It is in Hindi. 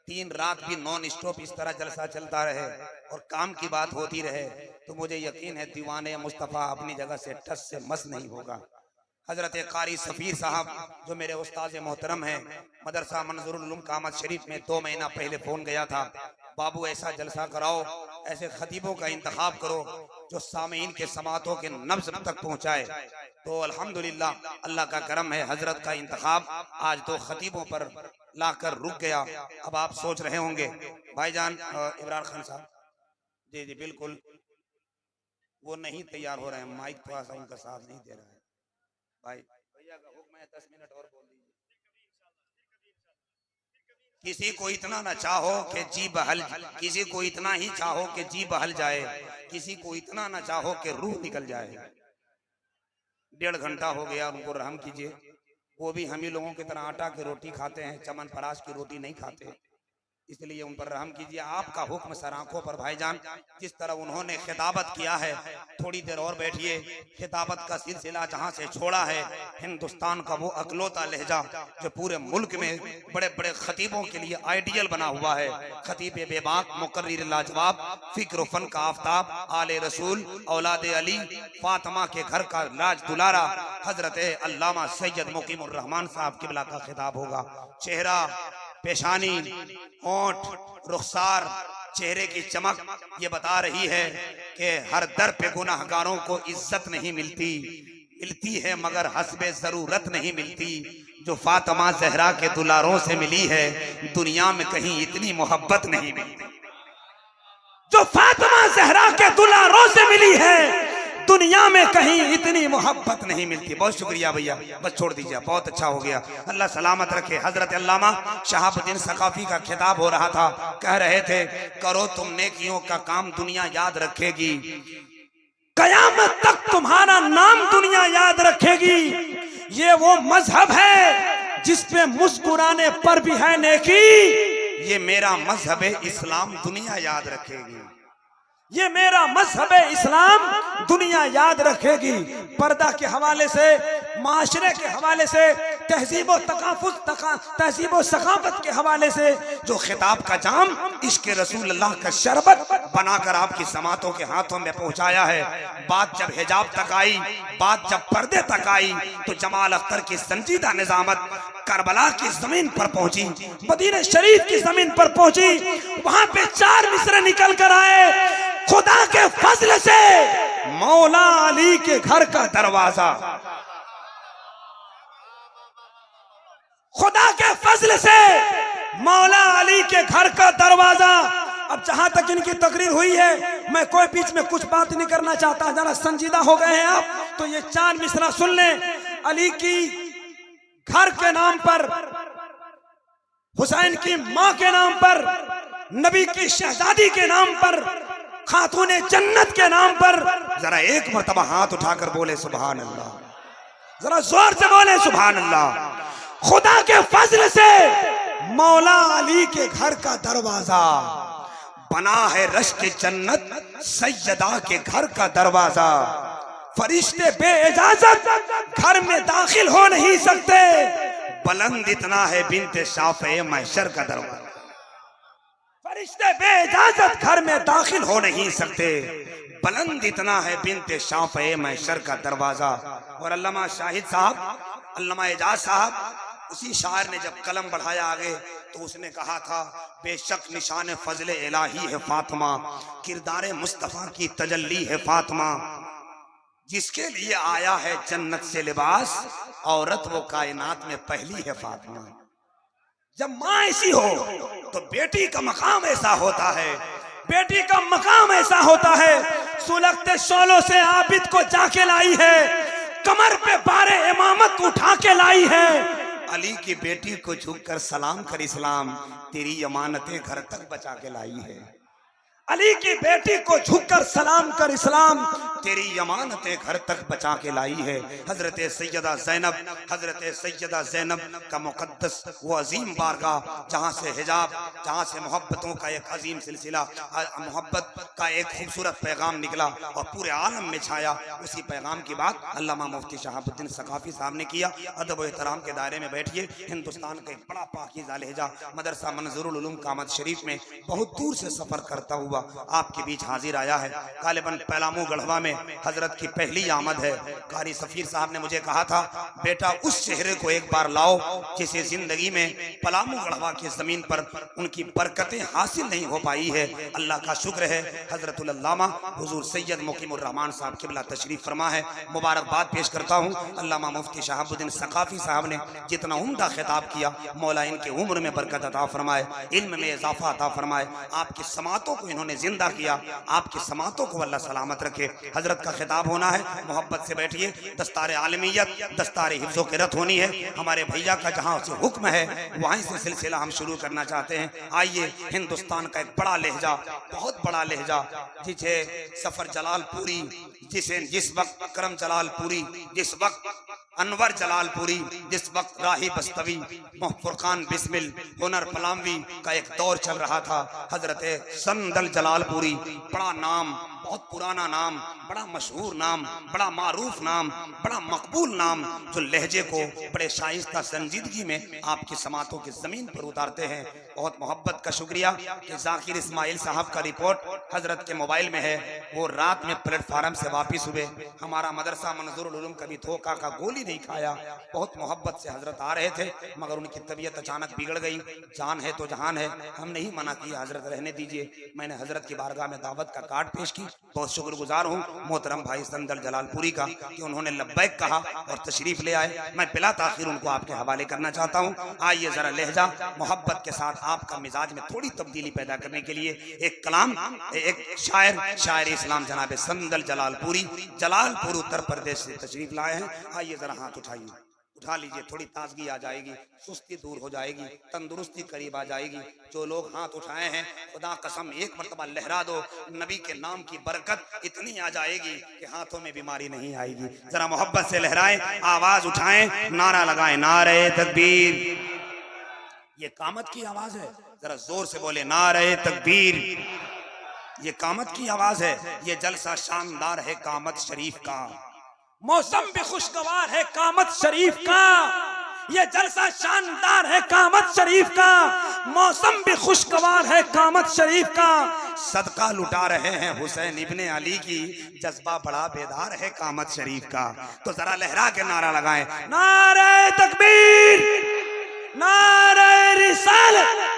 3 रात भी नॉन स्टॉप इस तरह जलसा चलता रहे और काम की बात होती रहे तो मुझे यकीन है दीवाने मुस्तफ़ा अपनी जगह से टस से मस नहीं होगा। हजरत कारी सफ़ीर साहब जो मेरे उस्ताद मोहतरम हैं, मदरसा मंजूरुल उलूम कामत शरीफ में 2 महीना पहले फ़ोन गया था, बाबू ऐसा जलसा कराओ, ऐसे खतीबों का इंतखाब करो जो सामीन के समातों के नब्ज़ तक पहुँचाए। तो अल्हम्दुलिल्लाह अल्लाह का करम है, हजरत का इंतखाब आज 2 खतीबों पर लाकर रुक गया। अब आप सोच रहे होंगे भाईजान इमरान खान साहब, जी जी बिल्कुल वो नहीं तैयार हो रहे हैं, माइक थोड़ा सा उनका साथ नहीं दे रहा है। भाई भैया का हुक्म है 10 मिनट और बोल दीजिए। किसी को इतना ना चाहो कि जी बहल, किसी को इतना ही चाहो कि जी बहल जाए, किसी को इतना ना चाहो कि रूह निकल जाए। 1.5 घंटा हो गया, उनको रहम कीजिए। वो भी हम ही लोगों की तरह आटा की रोटी खाते हैं, चमन परास की रोटी नहीं खाते, इसलिए उन पर रहम कीजिए। आपका हुक्म सर आंखों पर भाईजान, जिस तरह उन्होंने खिताबत किया है, थोड़ी देर और बैठिए। खिताबत का सिलसिला जहां से छोड़ा है, हिंदुस्तान का वो अकलौता लहजा जो पूरे मुल्क में बड़े बड़े खतीबों के लिए आइडियल बना हुआ है। खतीब बेबाक, मुकर्रिर लाजवाब, फिक्र फन का आफ्ताब, आले रसूल, औलाद अली, फातिमा के घर का राज दुलारा हजरत अल्लामा सैयद मुकीमुर रहमान साहब किबला का खिताब होगा। चेहरा, पेशानी, ओंठ, रुखसार, चेहरे की चमक ये बता रही है कि हर दर पे गुनाहगारों को इज्जत नहीं मिलती, मिलती है मगर हस्बे जरूरत नहीं मिलती। जो फातिमा जहरा के दुलारों से मिली है, दुनिया में कहीं इतनी मोहब्बत नहीं मिलती। जो फातिमा जहरा के दुलारों से मिली है, दुनिया में कहीं इतनी मोहब्बत नहीं मिलती। बहुत शुक्रिया भैया, बस छोड़ दीजिए, बहुत अच्छा हो गया, अल्लाह सलामत रखे। हजरत अल्लामा शहाबुद्दीन सकाफी का खिताब हो रहा था, कह रहे थे करो तुम नेकियों का काम, दुनिया याद रखेगी, कयामत तक तुम्हारा नाम दुनिया याद रखेगी। ये वो मजहब है जिसपे मुस्कुराने पर भी है नेकी, ये मेरा मजहब इस्लाम दुनिया याद रखेगी, ये मेरा मजहब इस्लाम दुनिया याद रखेगी। पर्दा के हवाले से, माशरे के हवाले से, तहजीब व सखाफत के हवाले से जो खिताब का जाम इश्क रसूल अल्लाह का शरबत बनाकर आपकी समातों के हाथों में पहुंचाया है। बात जब हिजाब तक आई, बात जब पर्दे तक आई, तो जमाल अख्तर की संजीदा निजामत करबला की जमीन पर पहुंची, मदीना शरीफ की जमीन पर पहुंची। वहां पे 4 मिसरे निकल कर आए, खुदा के फजल से मौला अली के घर का दरवाजा, खुदा के फजल से मौला अली के घर का दरवाजा। अब जहां तक इनकी तकरीर हुई है, मैं कोई बीच में कुछ बात नहीं करना चाहता, जरा संजीदा हो गए हैं आप, तो ये 4 मिसरा सुन लें। अली की घर के नाम पर, हुसैन की मां के नाम पर, नबी की शहजादी के नाम पर, खातूने जन्नत के नाम पर, जरा एक मर्तबा हाथ उठाकर बोले सुभान अल्लाह, जरा जोर से बोले सुभान अल्लाह। खुदा के फजल से मौला अली के घर का दरवाजा बना है, रश्क जन्नत सैयदा के घर का दरवाजा। फरिश्ते बेइजाजत घर में दाखिल हो नहीं सकते, बुलंद इतना है बिन्ते शाफ़े महशर का दरवाजा। फरिश्ते बेइजाजत घर में दाखिल हो नहीं सकते, बुलंद इतना है बिन्ते शाफ़े महशर का दरवाजा। और अल्लामा शाहिद साहब, अल्लामा एजाज साहब, उसी शायर ने जब कलम बढ़ाया आगे तो उसने कहा था बेशक निशान फजले इलाही है फातिमा, किरदार मुस्तफ़ा की तजल्ली है फातिमा, जिसके लिए आया है जन्नत से लिबास, औरत वो कायनात में पहली है फातिमा। जब माँ ऐसी हो तो बेटी का मकाम ऐसा होता है, बेटी का मकाम ऐसा होता है। सुलगते शोलों से आबिद को जाके लाई है, कमर पे बारे इमामत उठा के लाई है। अली की बेटी को झुककर सलाम कर इस्लाम, तेरी अमानतें घर तक बचा के लाई है। अली की बेटी को झुककर सलाम कर इस्लाम तेरी अमानतें घर तक बचा के लाई है। हजरत सैयदा ज़ैनब का मुकद्दस वो अजीम बारगाह, जहाँ से हिजाब, जहाँ से मोहब्बतों का एक अजीम सिलसिला, मोहब्बत का एक खूबसूरत पैगाम निकला और पूरे आलम में छाया। उसी पैगाम की बात अल्लामा मुफ्ती शहाबुद्दीन सकाफी साहब ने किया। अदब व एहतराम के दायरे में बैठिए। हिंदुस्तान का एक बड़ा पाकीज़ा लहजा मदरसा मंजूरुल उलूम कामत शरीफ में बहुत दूर से सफर करता हुआ आपके बीच हाजिर आया है। गालिबन पलामू गढ़वा में हजरत की पहली आमद है। कारी सफीर साहब ने मुझे कहा था, बेटा उस चेहरे को एक बार लाओ जिसे जिंदगी में पलामू गढ़वा की जमीन पर उनकी बरकतें हासिल नहीं हो पाई है। अल्लाह का शुक्र है, हजरतुल अल्लामा हुजूर सैयद मुकीमुर रहमान साहब किबला तशरीफ फरमा है। मुबारकबाद पेश करता हूँ अल्लामा मुफ्ती शहाबुद्दीन सकाफी साहब ने जितना उम्दा खिताब किया, मौला इनके उम्र में बरकत अता फरमाए, इल्म में इजाफा अता फरमाए। आपकी समातों को इन्होंने जिंदा किया, आपकी समातों को अल्लाह सलामत रखे। हजरत का खिताब होना है, मोहब्बत से बैठिए। दस्तारे आलमियत, दस्तारे हिफ्ज़ो क़िरत होनी है। हमारे भैया का जहाँ से हुक्म है वहीं से सिलसिला हम शुरू करना चाहते हैं। आइए, हिंदुस्तान का एक बड़ा लहजा, बहुत बड़ा लहजा, जिसे सफर जलालपुरी, जिस वक्त करम जलालपुरी, जिस वक्त अनवर जलालपुरी, जिस वक्त राही बस्तवी, फुरकान बिस्मिल, हुनर पलामवी का एक दौर चल रहा था। हजरत संदल जलालपुरी, बड़ा नाम, बहुत पुराना नाम, बड़ा मशहूर नाम, बड़ा मारूफ नाम, बड़ा मकबूल नाम, जो लहजे को बड़े शाइस्ता संजीदगी में आपकी समातों की जमीन पर उतारते हैं। बहुत मोहब्बत का शुक्रिया कि जाकिर इस्माइल साहब का रिपोर्ट हजरत के मोबाइल में है। वो रात में प्लेटफार्म से वापिस हुए। हमारा मदरसा मंजूरुल उलूम कभी धोखा का गोली नहीं खाया। बहुत मोहब्बत से हजरत आ रहे थे, मगर उनकी तबीयत अचानक बिगड़ गई। जान है तो जहान है, हम नहीं मना किया, हजरत रहने दीजिए। मैंने हजरत की बारगाह में दावत का कार्ड पेश की। बहुत शुक्रगुजार हूँ मोहतरम भाई संदल जलालपुरी का कि उन्होंने लब्बैक कहा और तशरीफ ले आए। मैं बिला ताखिर उनको आपके हवाले करना चाहता हूँ। आइए जरा लहजा मोहब्बत के साथ आपका मिजाज में थोड़ी तब्दीली पैदा करने के लिए एक कलाम, एक शायर इस्लाम जनाब संदल जलालपुरी, जलालपुर उत्तर प्रदेश से तशरीफ लाए हैं। आइए जरा हाथ उठाइए, उठा लीजिए, थोड़ी ताजगी आ जाएगी, सुस्ती दूर हो जाएगी, तंदुरुस्ती करीब आ जाएगी। जो लोग हाथ उठाए हैं, खुदा कसम एक मरतबा लहरा दो, नबी के नाम की बरकत इतनी आ जाएगी कि हाथों में बीमारी नहीं आएगी। जरा मोहब्बत से लहराएं, आवाज उठाएं, नारा लगाएं, नारे तकबीर। ये कामत की आवाज है, जरा जोर से बोले, नारे तकबीर। ये कामत की आवाज है। ये जलसा शानदार है कामत शरीफ का, मौसम भी खुशगवार है कामत शरीफ का। ये जलसा शानदार है कामत शरीफ का, मौसम भी खुशगवार है कामत शरीफ का। सदका लुटा रहे हैं हुसैन इब्ने अली की, जज्बा बड़ा बेदार है कामत शरीफ का। तो जरा लहरा के नारा लगाएं, नारे तकबीर, नारे रिसालत।